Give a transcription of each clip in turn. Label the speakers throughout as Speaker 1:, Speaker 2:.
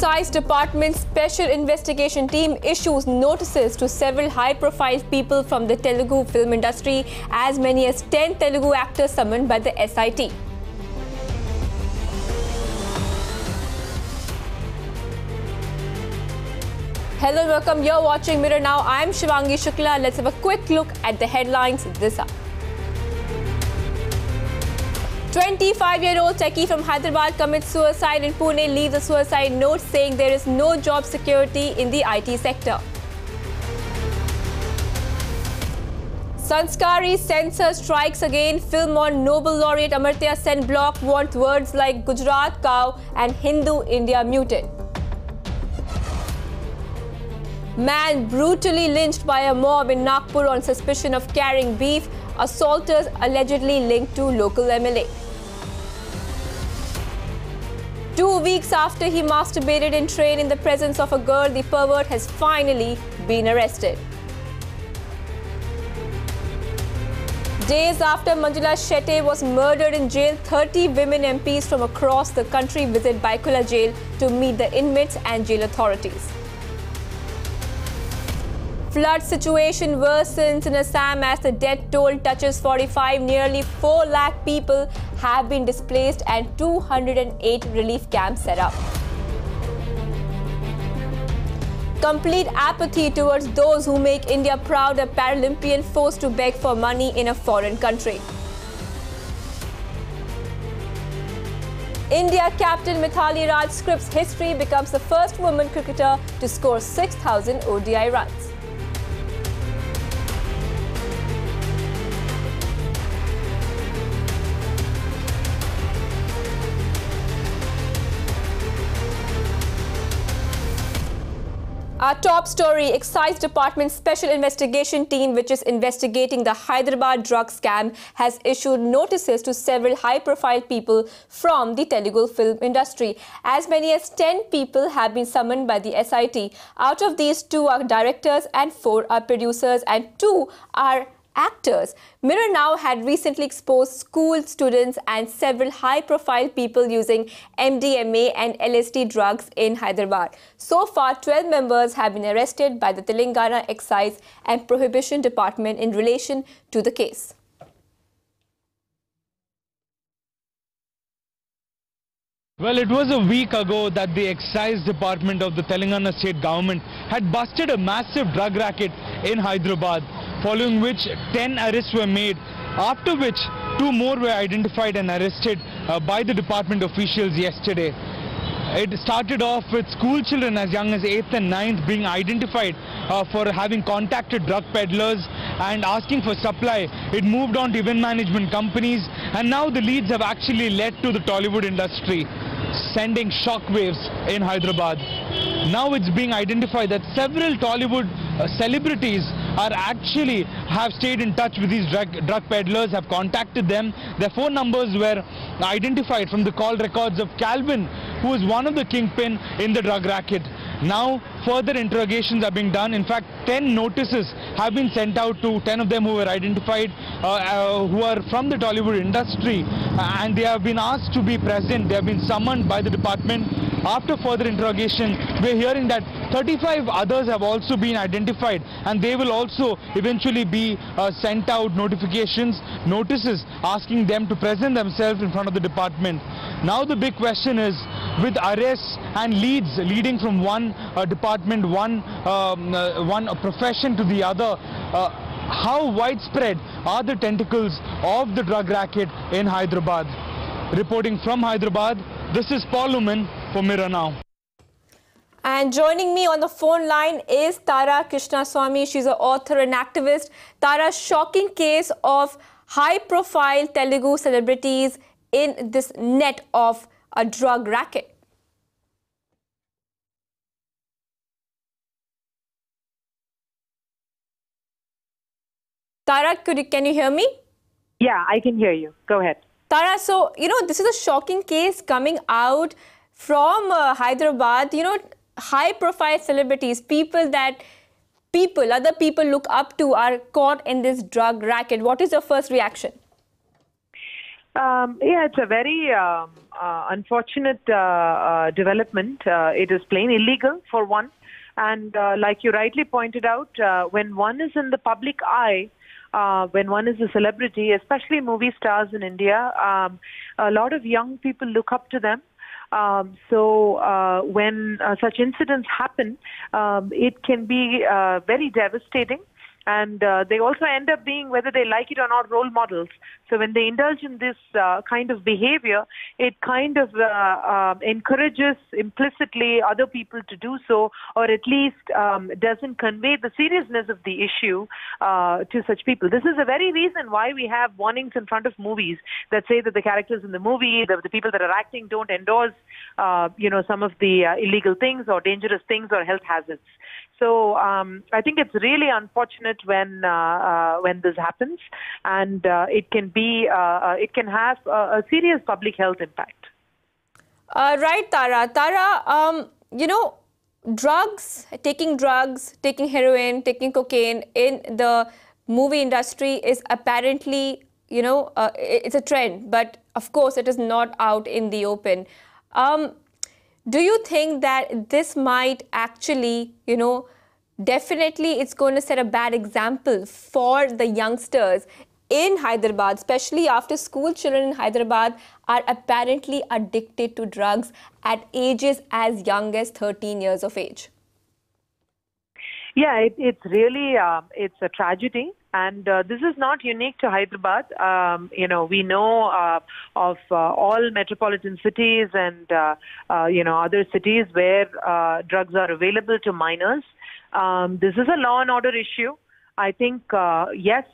Speaker 1: Excise Department's Special Investigation Team issues notices to several high-profile people from the Telugu film industry, as many as 10 Telugu actors summoned by the SIT. Hello and welcome. You're watching Mirror Now. I'm Shivangi Shukla. Let's have a quick look at the headlines this hour. 25-year-old techie from Hyderabad commits suicide in Pune, leaves a suicide note saying there is no job security in the IT sector. Sanskari censor strikes again. Film on Nobel laureate Amartya Sen block wants words like Gujarat cow and Hindu India muted. Man brutally lynched by a mob in Nagpur on suspicion of carrying beef. Assaulters allegedly linked to local MLA. 2 weeks after he masturbated in train in the presence of a girl, the pervert has finally been arrested. Days after Manjula Shetty was murdered in jail, 30 women MPs from across the country visit Baikula jail to meet the inmates and jail authorities. Flood situation worsens in Assam as the death toll touches 45. Nearly 4 lakh people have been displaced and 208 relief camps set up. Complete apathy towards those who make India proud. A Paralympian forced to beg for money in a foreign country. India captain Mithali Raj scripts history, becomes the first woman cricketer to score 6,000 ODI runs. Our top story, Excise Department Special Investigation Team, which is investigating the Hyderabad drug scam, has issued notices to several high-profile people from the Telugu film industry. As many as 10 people have been summoned by the SIT. Out of these, 2 are directors and 4 are producers and 2 are actors. Mirror Now had recently exposed school students and several high-profile people using MDMA and LSD drugs in Hyderabad. So far, 12 members have been arrested by the Telangana Excise and Prohibition Department in relation to the case.
Speaker 2: Well, it was a week ago that the Excise Department of the Telangana state government had busted a massive drug racket in Hyderabad, following which 10 arrests were made, after which 2 more were identified and arrested by the department officials yesterday. It started off with school children as young as 8th and 9th being identified for having contacted drug peddlers and asking for supply. It moved on to event management companies, and now the leads have actually led to the Tollywood industry, sending shockwaves in Hyderabad. Now it's being identified that several Tollywood celebrities have stayed in touch with these drug peddlers, have contacted them. Their phone numbers were identified from the call records of Calvin, who was one of the kingpin in the drug racket. Now further interrogations are being done. In fact, 10 notices have been sent out to 10 of them who were identified, who are from the Tollywood industry, and they have been asked to be present. They have been summoned by the department. After further interrogation, we are hearing that 35 others have also been identified, and they will also eventually be sent out notices asking them to present themselves in front of the department. Now the big question is, with arrests and leads leading from one department, one profession to the other, how widespread are the tentacles of the drug racket in Hyderabad? Reporting from Hyderabad, this is Paul Lumen for Mirror Now.
Speaker 1: And joining me on the phone line is Tara Krishnaswamy. She's an author and activist. Tara, shocking case of high-profile Telugu celebrities in this net of a drug racket. Tara, can you hear me?
Speaker 3: Yeah, I can hear you. Go ahead.
Speaker 1: Tara, so, this is a shocking case coming out from Hyderabad. High-profile celebrities, other people look up to, are caught in this drug racket. What is your first reaction?
Speaker 3: Yeah, it's a very unfortunate development. It is plain illegal, for one. And like you rightly pointed out, when one is in the public eye, when one is a celebrity, especially movie stars in India, a lot of young people look up to them. So when such incidents happen, it can be very devastating. And they also end up being, whether they like it or not, role models. So when they indulge in this kind of behavior, it kind of encourages implicitly other people to do so, or at least doesn't convey the seriousness of the issue to such people. This is the very reason why we have warnings in front of movies that say that the characters in the movie, the people that are acting, don't endorse, some of the illegal things or dangerous things or health hazards. So I think it's really unfortunate when this happens, and it can have a serious public health impact.
Speaker 1: Right, Tara. Tara, taking heroin, taking cocaine in the movie industry is apparently, it's a trend. But of course, it is not out in the open. Do you think that this might actually, definitely it's going to set a bad example for the youngsters in Hyderabad, especially after school children in Hyderabad are apparently addicted to drugs at ages as young as 13 years of age?
Speaker 3: Yeah, it's really it's a tragedy, and this is not unique to Hyderabad. We know of all metropolitan cities and other cities where drugs are available to minors. This is a law and order issue. I think, yes,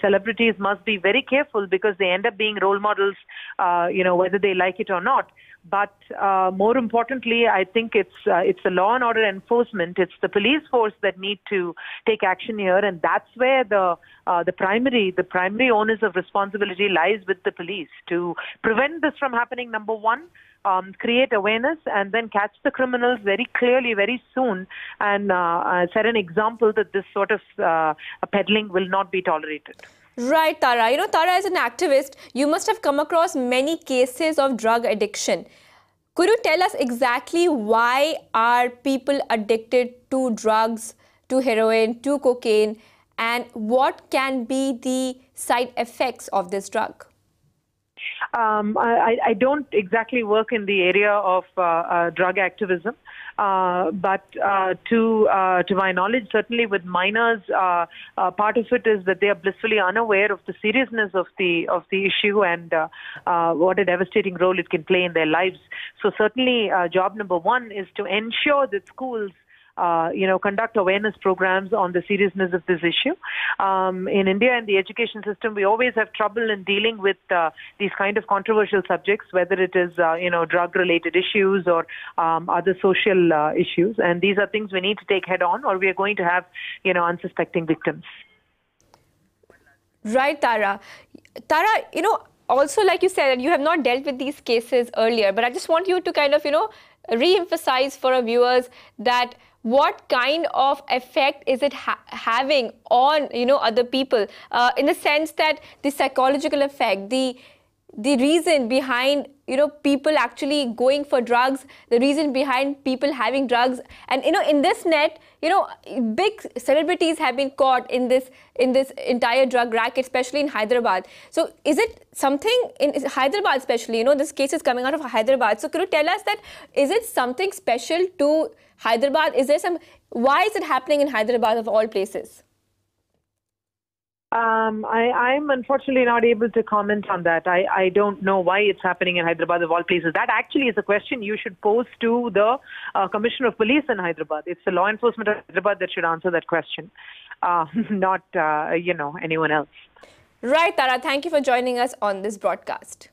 Speaker 3: celebrities must be very careful because they end up being role models, whether they like it or not. But more importantly, I think it's the law and order enforcement. It's the police force that need to take action here, and that's where the primary onus of responsibility lies with the police to prevent this from happening. Number one, create awareness, and then catch the criminals very clearly, very soon, and set an example that this sort of peddling will not be tolerated.
Speaker 1: Right, Tara. Tara, as an activist, you must have come across many cases of drug addiction. Could you tell us exactly why are people addicted to drugs, to heroin, to cocaine, and what can be the side effects of this drug?
Speaker 3: I don't exactly work in the area of drug activism, but to my knowledge, certainly with minors, part of it is that they are blissfully unaware of the seriousness of the issue and what a devastating role it can play in their lives. So certainly, job number one is to ensure that schools conduct awareness programs on the seriousness of this issue. In India, in the education system, we always have trouble in dealing with these kind of controversial subjects, whether it is, drug-related issues or other social issues. And these are things we need to take head on, or we are going to have, unsuspecting victims.
Speaker 1: Right, Tara. Tara, also, like you said, you have not dealt with these cases earlier, but I just want you to kind of, re-emphasize for our viewers that what kind of effect is it having on, other people, in the sense that the psychological effect, the reason behind, people actually going for drugs, the reason behind people having drugs. And, in this net, big celebrities have been caught in this entire drug racket, especially in Hyderabad. So is it something in Hyderabad especially, this case is coming out of Hyderabad. So could you tell us that, is it something special to Hyderabad? Why is it happening in Hyderabad of all places?
Speaker 3: I'm unfortunately not able to comment on that. I don't know why it's happening in Hyderabad of all places. That actually is a question you should pose to the Commissioner of Police in Hyderabad. It's the law enforcement of Hyderabad that should answer that question, not, anyone else.
Speaker 1: Right, Tara. Thank you for joining us on this broadcast.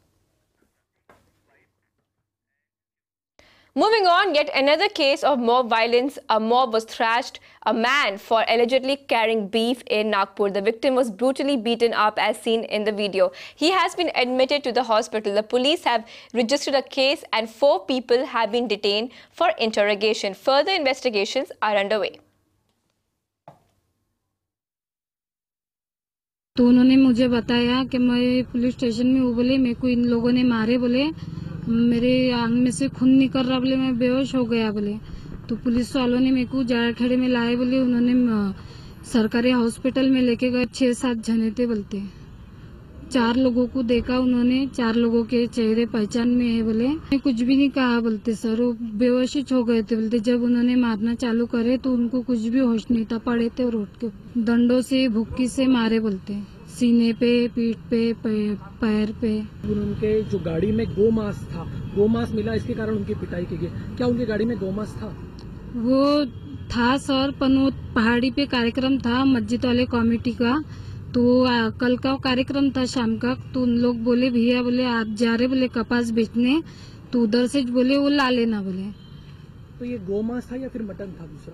Speaker 1: Moving on, yet another case of mob violence. A mob was thrashed a man for allegedly carrying beef in Nagpur. The victim was brutally beaten up as seen in the video. He has been admitted to the hospital. The police have registered a case and 4 people have been detained for interrogation. Further investigations are underway.
Speaker 4: तो उन्होंने मुझे बताया कि मैं police station में हूँ, बोले मेरे को इन लोगों ने मारे, बोले मेरे आंख में से खून निकल रहा, बोले मैं बेहोश हो गया बोले। तो पुलिस वालों ने मेरे को जाड़खेड़े में लाए, बोले उन्होंने सरकारी हॉस्पिटल में लेके गए। 6-7 जने थे बोलते। 4 लोगों को देखा उन्होंने, 4 लोगों के चेहरे पहचान में है बोले। मैं कुछ भी नहीं कहा बोलते सर, वो बेहोश हो गए थे बोलते। जब उन्होंने मारना चालू करे तो उनको कुछ भी होश नहीं था, पड़े थे रोड के। डंडों से भुक्की से मारे बोलते, सीने पे, पीठ पे, पैर पे।
Speaker 5: उनके जो गाड़ी में गोमांस था, गोमांस मिला, इसके कारण उनकी पिटाई की गई। क्या उनकी गाड़ी में गोमांस था?
Speaker 4: वो था सर, पर वो पहाड़ी पे कार्यक्रम था मस्जिद वाले कमेटी का, तो कल का कार्यक्रम था शाम का। तो उन लोग बोले भैया, बोले आप जा रहे बोले कपास बेचने, तो उधर से बोले वो ला लेना बोले।
Speaker 5: तो ये गोमांस था या फिर मटन था? दूसरा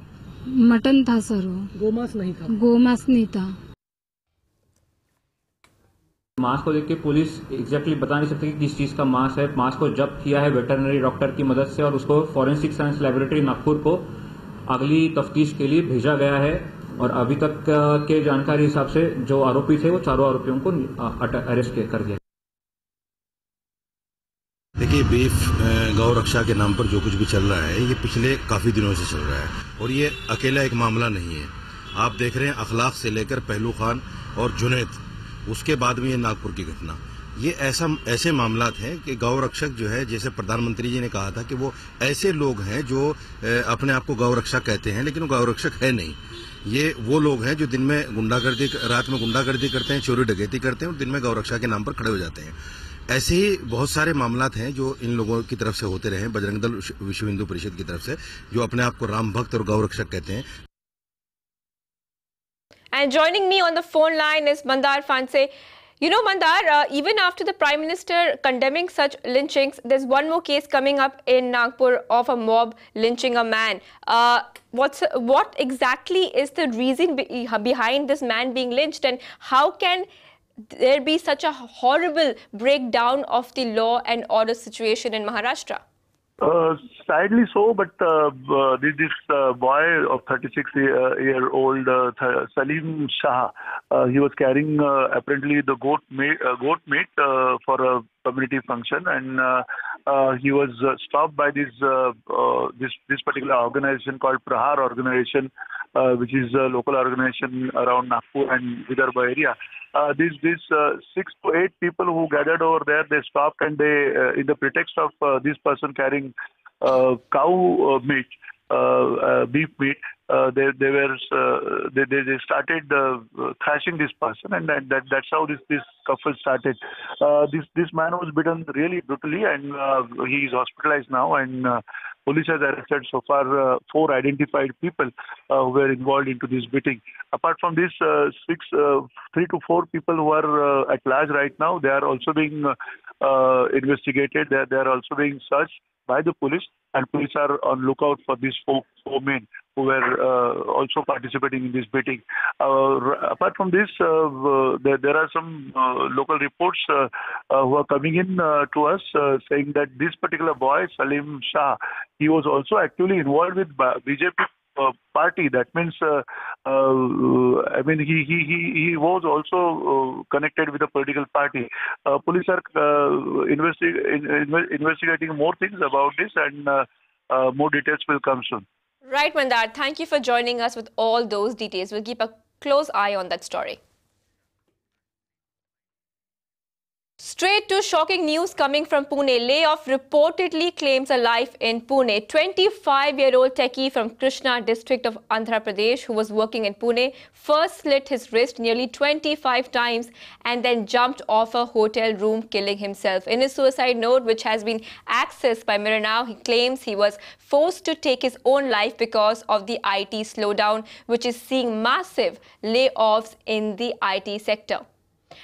Speaker 4: मटन था सर, वो
Speaker 5: गोमांस नहीं था।
Speaker 4: गोमांस नहीं था।
Speaker 6: मांस को देख के पुलिस एग्जैक्टली बता नहीं सकती कि किस चीज का मांस है। मांस को जब्त किया है वेटरनरी डॉक्टर की मदद से और उसको फॉरेंसिक साइंस लैबोरेटरी नागपुर को अगली तफ्तीश के लिए भेजा गया है। और अभी तक के जानकारी हिसाब से जो आरोपी थे वो चारों आरोपियों को अरेस्ट कर दिया।
Speaker 7: देखिए, बीफ गौ रक्षा के नाम पर जो कुछ भी चल रहा है, ये पिछले काफी दिनों से चल रहा है और ये अकेला एक मामला नहीं है। आप देख रहे हैं अखलाक से लेकर पहलू खान और जुनैद, उसके बाद में ये नागपुर की घटना, ये ऐसे मामलात हैं कि गौ रक्षक जो है, जैसे प्रधानमंत्री जी ने कहा था कि वो ऐसे लोग हैं जो अपने आप को गौ रक्षक कहते हैं लेकिन वो गौ रक्षक है नहीं। ये वो लोग हैं जो दिन में गुंडागर्दी, रात में गुंडागर्दी करते हैं, चोरी डकैती करते हैं और दिन में गौ रक्षा के नाम पर खड़े हो जाते हैं। ऐसे ही बहुत सारे मामलात हैं जो इन लोगों की तरफ से होते रहे, बजरंग दल विश्व हिंदू परिषद की तरफ से, जो अपने आप को राम भक्त और गौ रक्षक कहते हैं।
Speaker 1: And joining me on the phone line is Mandar Fanse. You know, Mandar, even after the Prime Minister condemning such lynchings, there's one more case coming up in Nagpur of a mob lynching a man. What exactly is the reason behind this man being lynched, and how can there be such a horrible breakdown of the law and order situation in Maharashtra?
Speaker 8: Sadly so, but this boy of 36-year-old Salim Shah, he was carrying apparently the goat meat for a community function, and he was stopped by this particular organization called Prahar organization, which is a local organization around Nagpur and Vidarbha area. These 6 to 8 people who gathered over there, they stopped and they, in the pretext of this person carrying cow meat, beef meat, they started thrashing this person, and that's how this scuffle started. This man was beaten really brutally, and he is hospitalized now, and police has arrested so far 4 identified people who were involved into this beating. Apart from this, 3 to 4 people who are at large right now, they are also being investigated. They are also being searched by the police, and police are on lookout for these 4 men who were also participating in this beating. Apart from this, there are some local reports who are coming in to us saying that this particular boy, Salim Shah, he was also actively involved with BJP party. That means, I mean, he was also connected with a political party. Police are investigating more things about this, and more details will come soon.
Speaker 1: Right, Mandar. Thank you for joining us with all those details. We'll keep a close eye on that story. Straight to shocking news coming from Pune. Layoff reportedly claims a life in Pune. 25-year-old techie from Krishna district of Andhra Pradesh, who was working in Pune, first slit his wrist nearly 25 times and then jumped off a hotel room, killing himself. In his suicide note, which has been accessed by Mirror Now, he claims he was forced to take his own life because of the IT slowdown, which is seeing massive layoffs in the IT sector.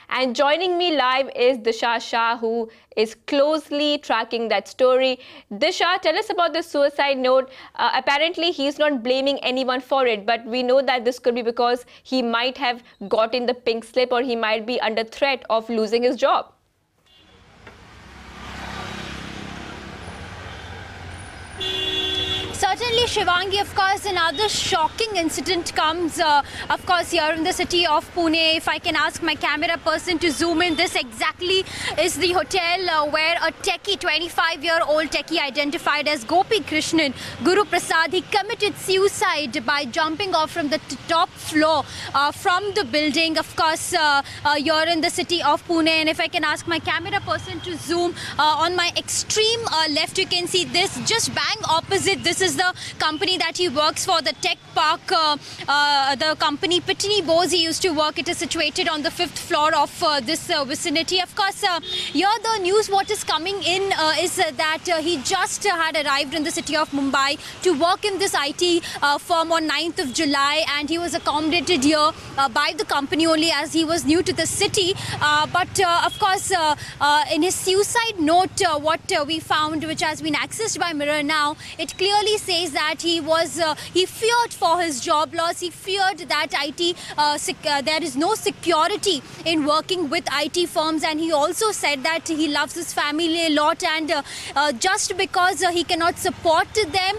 Speaker 1: And joining me live is Disha Shah, who is closely tracking that story. Disha, tell us about the suicide note. Apparently, he's not blaming anyone for it, but we know that this could be because he might have gotten the pink slip, or he might be under threat of losing his job.
Speaker 9: So Certainly, Shivangi, of course, another shocking incident comes, of course, here in the city of Pune. If I can ask my camera person to zoom in, this exactly is the hotel where a techie, 25-year-old techie identified as Gopi Krishnan Guru Prasad, he committed suicide by jumping off from the top floor from the building, of course, here in the city of Pune. And if I can ask my camera person to zoom on my extreme left, you can see this just bang opposite. This is the company that he works for, the tech park, the company Pitney Bowes he used to work. It is situated on the 5th floor of this vicinity. Of course, here the news what is coming in is that he just had arrived in the city of Mumbai to work in this IT firm on 9th of July, and he was accommodated here by the company only as he was new to the city. But of course, in his suicide note, what we found, which has been accessed by Mirror now, it clearly says that he feared for his job loss. He feared that there is no security in working with IT firms, and he also said that he loves his family a lot, and just because he cannot support them,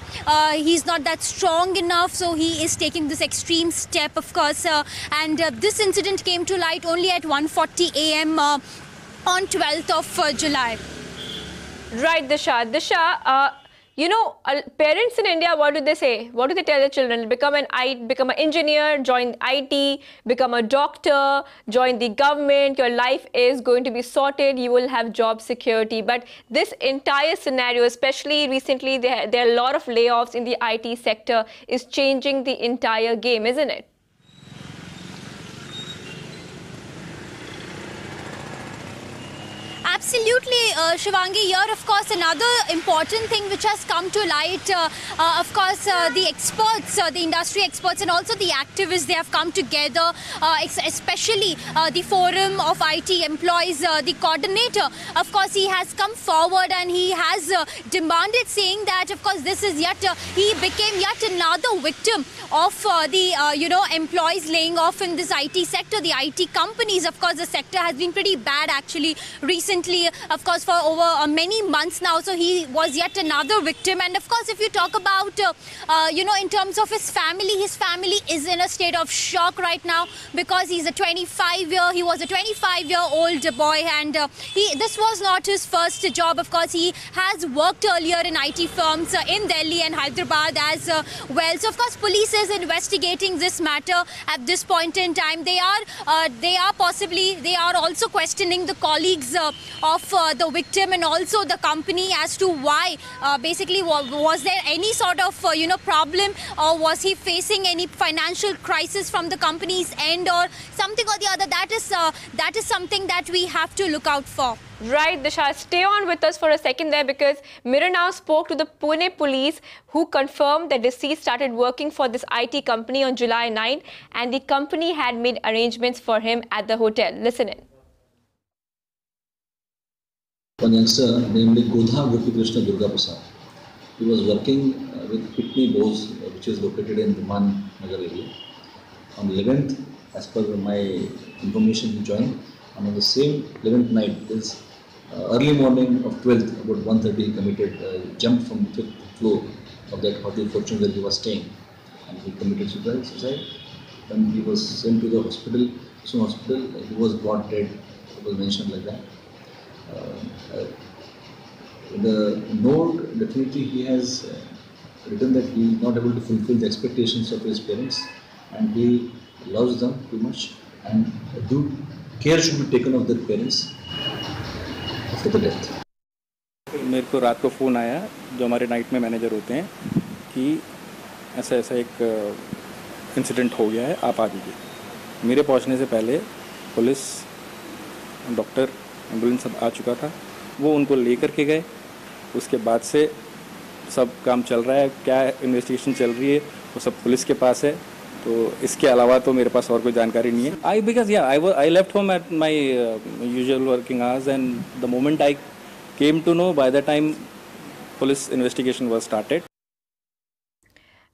Speaker 9: he's not that strong enough, so he is taking this extreme step, of course. And this incident came to light only at 1:40 a.m. On 12th of July.
Speaker 1: Right, Disha. You know, parents in India, what do they say? What do they tell their children? Become an engineer, join IT, become a doctor, join the government. Your life is going to be sorted. You will have job security. But this entire scenario, especially recently, there are a lot of layoffs in the IT sector, is changing the entire game, isn't it?
Speaker 9: Absolutely, Shivangi. Here, of course, another important thing which has come to light, of course, the experts, the industry experts and also the activists, they have come together, especially the Forum of IT Employees, the coordinator. Of course, he has come forward and he has demanded, saying that, of course, this is he became yet another victim of the, employees laying off in this IT sector, the IT companies. Of course, the sector has been pretty bad, actually, recently, of course, for over many months now. So he was yet another victim. And of course, if you talk about, in terms of his family is in a state of shock right now, because he was a 25-year-old boy, and this was not his first job. Of course, he has worked earlier in IT firms in Delhi and Hyderabad as well. So of course, police is investigating this matter at this point in time. They are also questioning the colleagues of the victim and also the company as to why, basically, was there any sort of problem, or was he facing any financial crisis from the company's end or something or the other. That is something that we have to look out for.
Speaker 1: Right, Disha, stay on with us for a second there, because Mirror now spoke to the Pune police, who confirmed that deceased started working for this IT company on July 9, and the company had made arrangements for him at the hotel. Listen in.
Speaker 10: One youngster, namely Godha Gopi Krishna Durga Prasad. He was working with Pitney Bowes, which is located in Viman Nagar area. On 11th, as per my information, he joined. And on the same 11th night, early morning of 12th, about 1:30, he committed jumped from the 5th floor of that Hotel Fortune where he was staying, and he committed suicide. When he was sent to the hospital, he was brought dead. It was mentioned like that. The note, definitely he has written that he is not able to fulfill the expectations of his parents, and he loves them too much, and care should be taken of their parents after the death.
Speaker 11: मेरे को रात को phone आया, जो हमारे night में manager होते हैं, कि ऐसा एक इंसिडेंट हो गया है, आप आ जाइए। मेरे पहुंचने से पहले पुलिस, डॉक्टर, एम्बुलेंस सब आ चुका था। वो उनको लेकर के गए। उसके बाद से सब काम चल रहा है, क्या इन्वेस्टिगेशन चल रही है, वो सब पुलिस के पास है। तो इसके अलावा तो मेरे पास और कोई जानकारी नहीं है। I left home at my usual working hours, and the moment I came to know, by the time police investigation was started.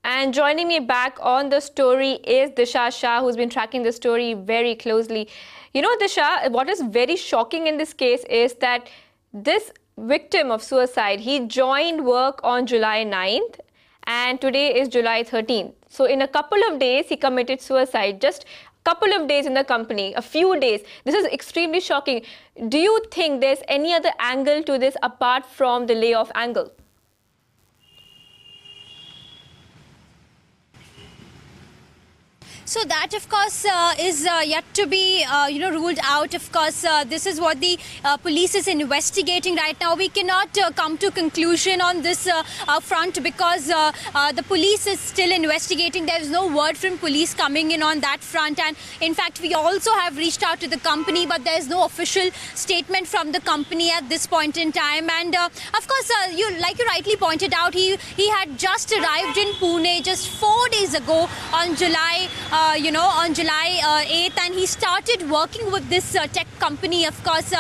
Speaker 1: And joining me back on the story is Disha Shah, who's been tracking the story very closely. You know, Disha, what is very shocking in this case is that this victim of suicide, he joined work on July 9th, and today is July 13th. So in a couple of days, he committed suicide. Just couple of days in the company, a few days. This is extremely shocking. Do you think there's any other angle to this apart from the layoff angle?
Speaker 9: So that, of course, is yet to be, ruled out. Of course, this is what the police is investigating right now. We cannot come to conclusion on this front because the police is still investigating. There is no word from police coming in on that front. And in fact, we also have reached out to the company, but there is no official statement from the company at this point in time. And of course, like you rightly pointed out, he had just arrived in Pune just 4 days ago on July 8th, and he started working with this tech company, of course,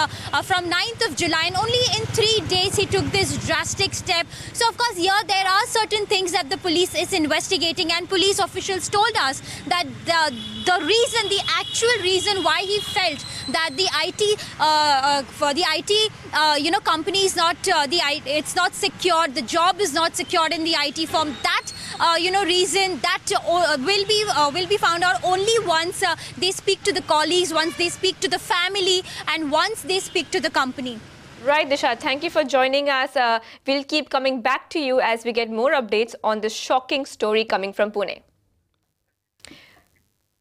Speaker 9: from 9th of July, and only in 3 days he took this drastic step. So, of course, here there are certain things that the police is investigating, and police officials told us that the actual reason why he felt that the IT company is not it's not secured, the job is not secured in the IT firm. That reason that will be found out only once they speak to the colleagues, once they speak to the family, and once they speak to the company.
Speaker 1: Right, Disha, thank you for joining us. We'll keep coming back to you as we get more updates on this shocking story coming from Pune.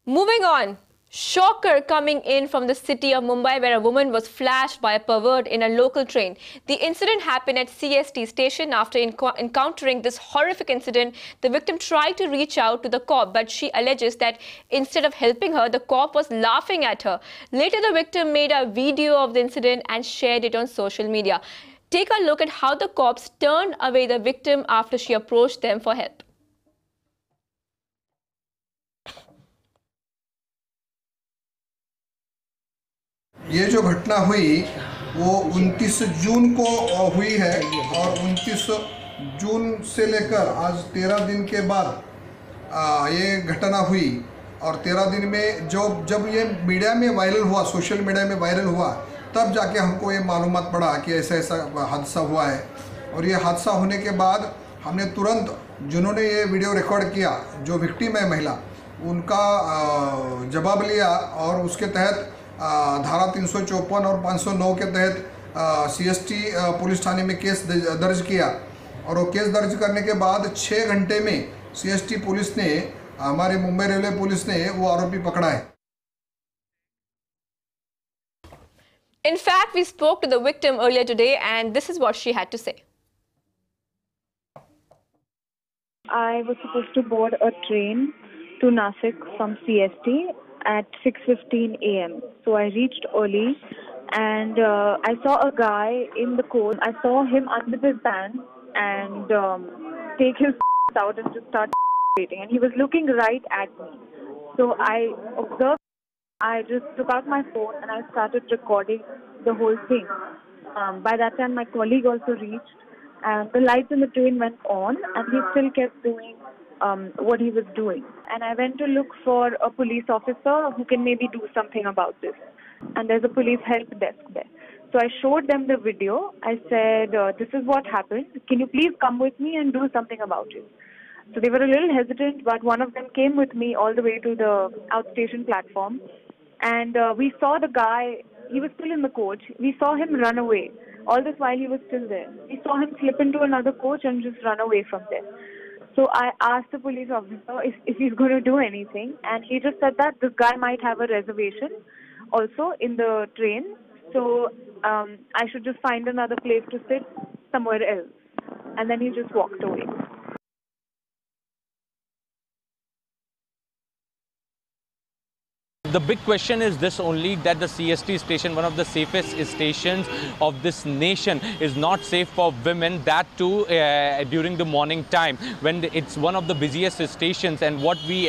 Speaker 1: Moving on. Shocker coming in from the city of Mumbai, where a woman was flashed by a pervert in a local train. The incident happened at CST station. After encountering this horrific incident, the victim tried to reach out to the cop, but she alleges that instead of helping her, the cop was laughing at her. Later, the victim made a video of the incident and shared it on social media. Take a look at how the cops turned away the victim after she approached them for help.
Speaker 12: ये जो घटना हुई वो 29 जून को हुई है और 29 जून से लेकर आज 13 दिन के बाद ये घटना हुई और 13 दिन में जब ये मीडिया में वायरल हुआ, सोशल मीडिया में वायरल हुआ, तब जाके हमको ये मालूमात पड़ा कि ऐसा हादसा हुआ है। और ये हादसा होने के बाद हमने तुरंत जिन्होंने ये वीडियो रिकॉर्ड किया, जो विक्टिम है महिला, उनका जवाब लिया और उसके तहत धारा 354 और 509 के तहत CST पुलिस थाने में केस दर्ज किया। और वो केस दर्ज करने के बाद 6 घंटे में CST पुलिस ने, हमारे मुंबई रेलवे पुलिस ने वो आरोपी पकड़ा है।
Speaker 1: In fact, we spoke to the victim earlier today, and this is what she had to say.
Speaker 13: I was supposed to board a train to Nasik from CST at 6:15 a.m. So I reached early and I saw a guy in the coach. I saw him unzip his pants and take his out and just start waiting. And he was looking right at me. So I observed. I just took out my phone and I started recording the whole thing. By that time, my colleague also reached, and the lights in the train went on, and he still kept doing what he was doing. And I went to look for a police officer who can maybe do something about this. And there's a police help desk there. So I showed them the video. I said, this is what happened. Can you please come with me and do something about it? So they were a little hesitant, but one of them came with me all the way to the outstation platform. And we saw the guy, he was still in the coach. We saw him run away. All this while he was still there. We saw him slip into another coach and just run away from there. So I asked the police officer if he's going to do anything. And he just said that this guy might have a reservation also in the train. So I should just find another place to sit somewhere else. And then he just walked away.
Speaker 14: The big question is this only, that the CST station, one of the safest stations of this nation, is not safe for women, that too during the morning time when it's one of the busiest stations. And what we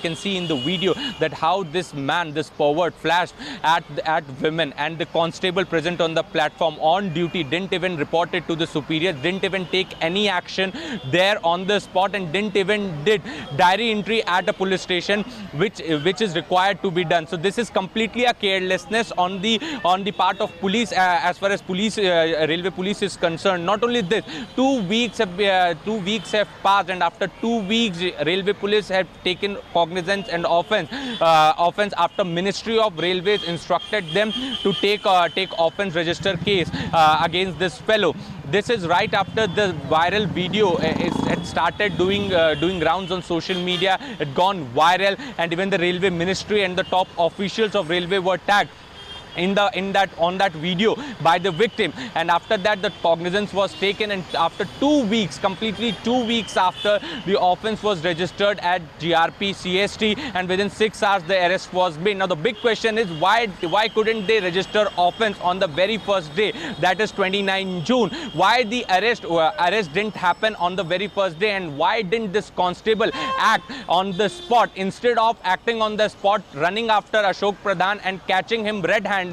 Speaker 14: can see in the video that how this man, this pervert, flashed at women, and the constable present on the platform on duty didn't even report it to the superior, didn't even take any action there on the spot, and didn't even did diary entry at a police station, which is required required to be done. So this is completely a carelessness on the part of police as far as railway police is concerned. Not only this, 2 weeks have passed, and after 2 weeks railway police have taken cognizance and offense after Ministry of Railways instructed them to take offense register case against this fellow. This is right after the viral video had started doing rounds on social media. It gone viral, and even the railway ministry and the top officials of railway were tagged on that video by the victim. And after that, the cognizance was taken, and after 2 weeks, completely 2 weeks after, the offense was registered at GRP CST, and within 6 hours the arrest was made. Now the big question is, why couldn't they register offense on the very first day, that is 29 June? Why the arrest didn't happen on the very first day, and why didn't this constable act on the spot? Instead of acting on the spot, running after Ashok Pradhan and catching him red-handed,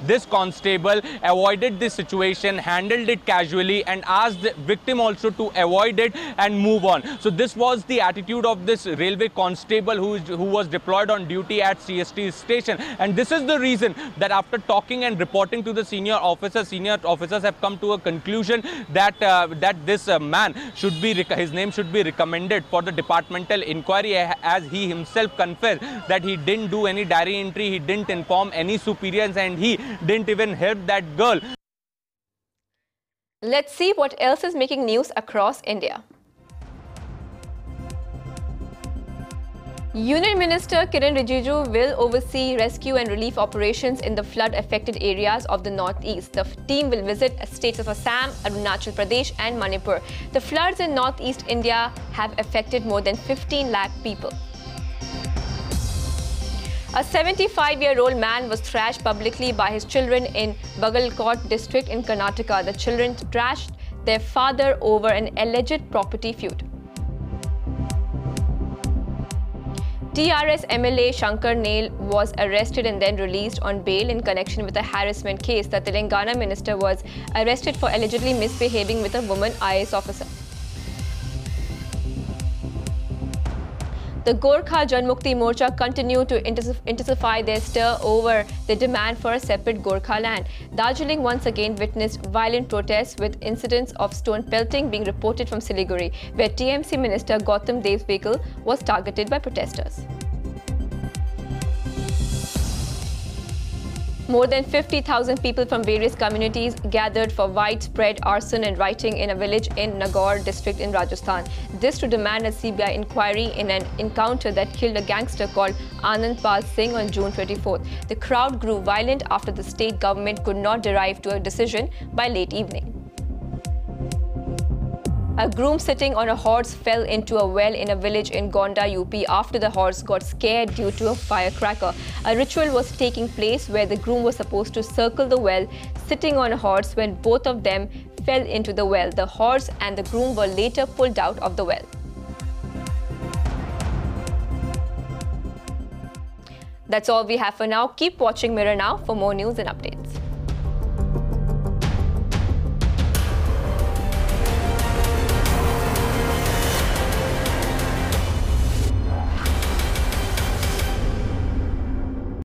Speaker 14: this constable avoided this situation, handled it casually, and asked the victim also to avoid it and move on. So this was the attitude of this railway constable who was deployed on duty at CST station. And this is the reason that after talking and reporting to the senior officers have come to a conclusion that this man should be, his name should be recommended for the departmental inquiry, as he himself confessed that he didn't do any diary entry, he didn't inform any superiors, and he didn't even help that girl.
Speaker 1: Let's see what else is making news across India. Union Minister Kiren Rijiju will oversee rescue and relief operations in the flood-affected areas of the northeast. The team will visit states of Assam, Arunachal Pradesh and Manipur. The floods in northeast India have affected more than 15 lakh people. A 75-year-old man was thrashed publicly by his children in Bagalkot district in Karnataka. The children thrashed their father over an alleged property feud. TRS MLA Shankar Nail was arrested and then released on bail in connection with a harassment case. The Telangana minister was arrested for allegedly misbehaving with a woman IAS officer. The Gorkha Janmukti Morcha continue to intensify their stir over the demand for a separate Gorkha land. Darjeeling once again witnessed violent protests, with incidents of stone pelting being reported from Siliguri, where TMC Minister Gautam Dev's vehicle was targeted by protesters. More than 50,000 people from various communities gathered for widespread arson and rioting in a village in Nagaur district in Rajasthan. This to demand a CBI inquiry in an encounter that killed a gangster called Anand Pal Singh on June 24th. The crowd grew violent after the state government could not derive to a decision by late evening. A groom sitting on a horse fell into a well in a village in Gonda, UP after the horse got scared due to a firecracker. A ritual was taking place where the groom was supposed to circle the well sitting on a horse when both of them fell into the well. The horse and the groom were later pulled out of the well. That's all we have for now. Keep watching Mirror Now for more news and updates.